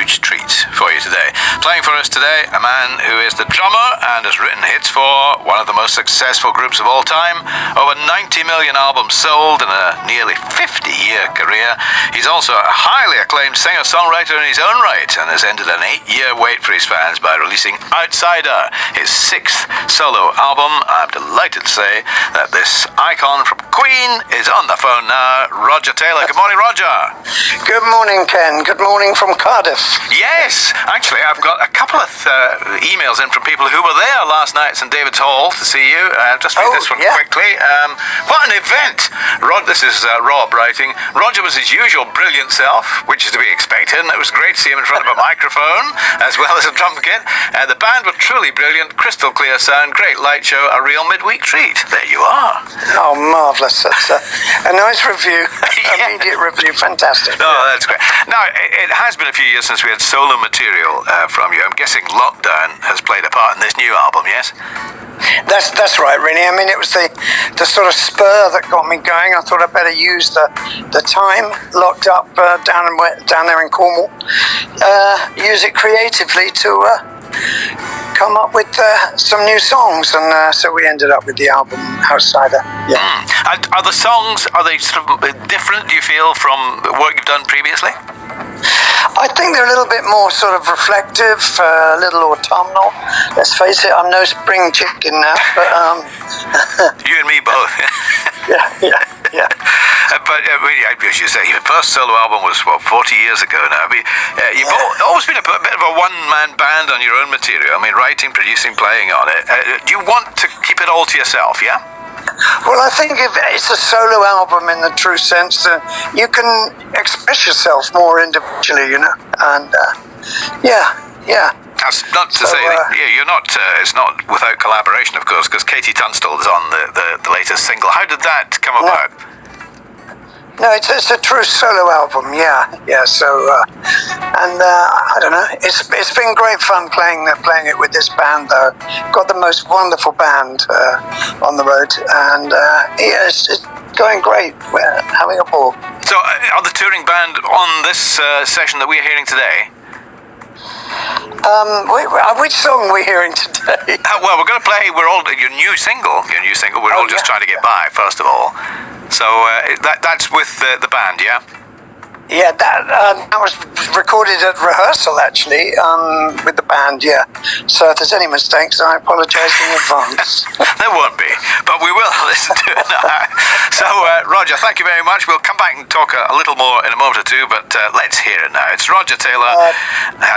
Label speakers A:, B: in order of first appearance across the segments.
A: huge treat for you today. Playing for us today, a man who is the drummer and has written hits for one of the most successful groups of all time. Over 90 million albums sold in a nearly 50-year career. He's also a highly acclaimed singer-songwriter in his own right and has ended an 8-year wait for his fans by releasing Outsider, his 6th solo album. I'm delighted to say that this icon from Queen is on the phone now, Roger Taylor. Good morning, Roger.
B: Good morning, Ken. Good morning from Cardiff.
A: Yes, actually, I've got a couple of emails in from people who were there last night at St David's Hall to see you. Just read this one quickly. What an event! This is Rob writing. Roger was his usual brilliant self, which is to be expected, and it was great to see him in front of a microphone as well as a drum kit. The band were truly brilliant, crystal clear sound, great light show, a real midweek treat. There you are.
B: Oh, marvellous. That's a nice review. Immediate review. Fantastic.
A: Oh, that's great. Now, it has been a few years since we had solo material from you. I'm guessing lockdown has played a part in this new album, yes?
B: That's right, really. I mean, it was the sort of spur that got me going. I thought I'd better use the time locked up down there in Cornwall, use it creatively to come up with some new songs, and so we ended up with the album Outsider. Yeah.
A: And are the songs, are they sort of different, do you feel, from work you've done previously?
B: I think they're a little bit more sort of reflective, a little autumnal. Let's face it, I'm no spring chicken now, but
A: you and me both.
B: yeah.
A: But as you say, your first solo album was 40 years ago now. You've always been a bit of a one-man band on your own material. I mean, writing, producing, playing on it. Do you want to keep it all to yourself? Yeah.
B: Well, I think if it's a solo album in the true sense, you can express yourself more individually, you know, and yeah.
A: That's not to say that you're not. It's not without collaboration, of course, because Katie Tunstall is on the latest single. How did that come about?
B: No, it's a true solo album, yeah. So, I don't know. It's been great fun playing it with this band, though. Got the most wonderful band on the road, and it's going great. We're having a ball.
A: So, are the touring band on this session that we're hearing today?
B: Which song are we hearing today?
A: Well, we're going to play your new single. We're all just trying to get by, first of all. So that's with the band, yeah?
B: Yeah, that was recorded at rehearsal, actually, with the band, yeah. So if there's any mistakes, I apologise in advance.
A: There won't be, but we will listen to it now. So, Roger, thank you very much. We'll come back and talk a little more in a moment or two, but let's hear it now. It's Roger Taylor,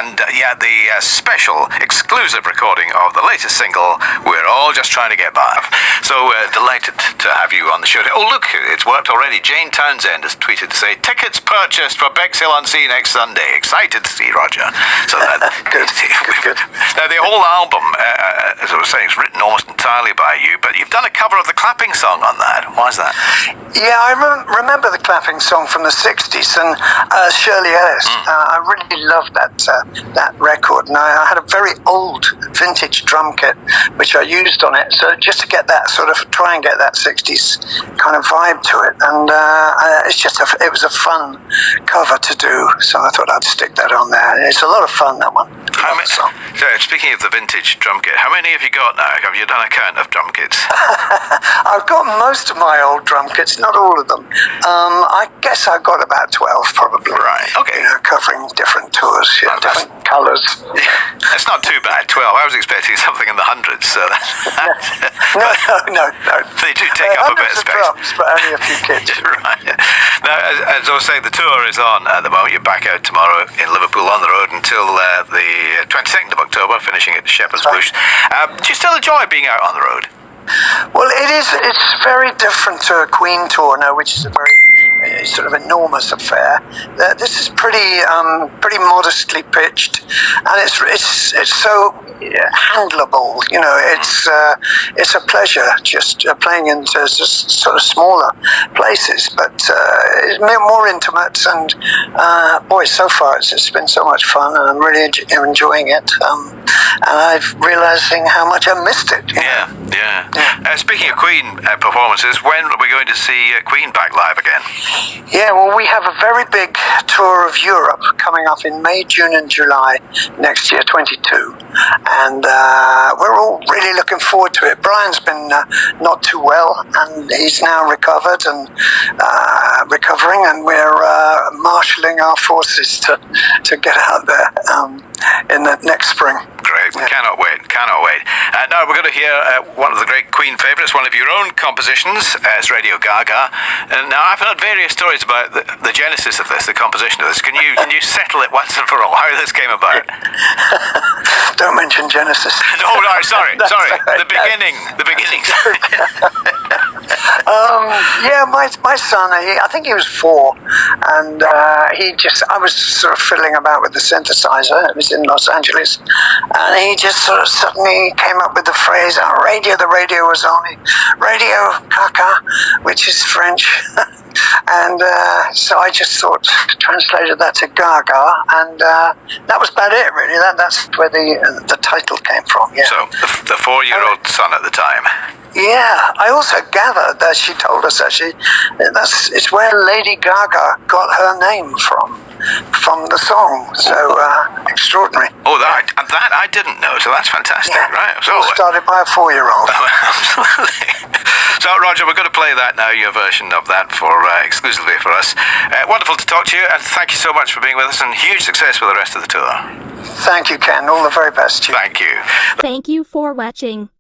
A: and the special, exclusive recording of the latest single, We're All Just Trying to Get By. So, delighted to have you on the show. Oh, look, it's worked already. Jane Townsend has tweeted to say, tickets purchased for Bexhill on Sea next Sunday. Excited to see Roger. So
B: good.
A: Now, the whole album, as I was saying, is written almost entirely by you, but you've done a cover of the clapping song on that. Why is that?
B: Yeah, I remember the clapping song from the 60s, and Shirley Ellis. I really loved that record, and I had a very old vintage drum kit which I used on it, so just to get that try and get that 60s kind of vibe to it, and it was a fun cover to do, so I thought I'd stick that on there. It's a lot of fun, that one.
A: Speaking of the vintage drum kit, how many have you got now? Have you done a count of drum kits?
B: I've got most of my old drum kits, not all of them. I guess I've got about 12 probably.
A: Right, okay.
B: You know, covering different tours, different colours.
A: That's not too bad, 12. I was expecting something in the hundreds. So
B: No.
A: They do take up a bit of space.
B: Drums, but only a few kits.
A: Right. Now, as I was saying, the tour is on at the moment. You're back out tomorrow in Liverpool on the road until the 22nd of October, finishing at Shepherd's Bush. Do you still enjoy being out on the road?
B: Well, it's very different to a Queen tour now, which is a very sort of enormous affair. This is pretty modestly pitched, and it's so handleable. You know, it's a pleasure just playing into sort of smaller places, but it's more intimate. And boy, so far it's been so much fun, and I'm really enjoying it. And I'm realizing how much I missed it.
A: Yeah, Yeah. Speaking of Queen performances, when are we going to see Queen back live again?
B: Yeah, well, we have a very big tour of Europe coming up in May, June, and July next year, 22. And we're all really looking forward to it. Brian's been not too well, and he's now recovered and recovering, and we're marshalling our forces to get out there in the next spring.
A: Great.
B: Yeah.
A: Cannot wait. Now we're going to hear one of the great Queen favourites, one of your own compositions. It's Radio Gaga. And now I've heard various stories about the genesis of this, the composition of this. Can you settle it once and for all how this came about?
B: Don't mention Genesis.
A: No, sorry. The beginning.
B: Yeah, my son, I think he was 4, and I was sort of fiddling about with the synthesizer. It was in Los Angeles, and he just sort of suddenly came up with the phrase, the radio was on, Radio Caca, which is French. And so I just translated that to Gaga, and that was about it, really. That's where the title came from. Yeah.
A: So the 4-year-old son at the time.
B: Yeah, I also gathered that she told us actually it's where Lady Gaga got her name from the song. So extraordinary.
A: Oh, that I didn't know. So that's fantastic,
B: Yeah.
A: right? So
B: All started by a 4-year-old.
A: absolutely. So Roger, we're going to play that now. Your version of that exclusively for us. Wonderful to talk to you, and thank you so much for being with us. And huge success with the rest of the tour.
B: Thank you, Ken. All the very best to you.
A: Thank you.
C: Thank you for watching.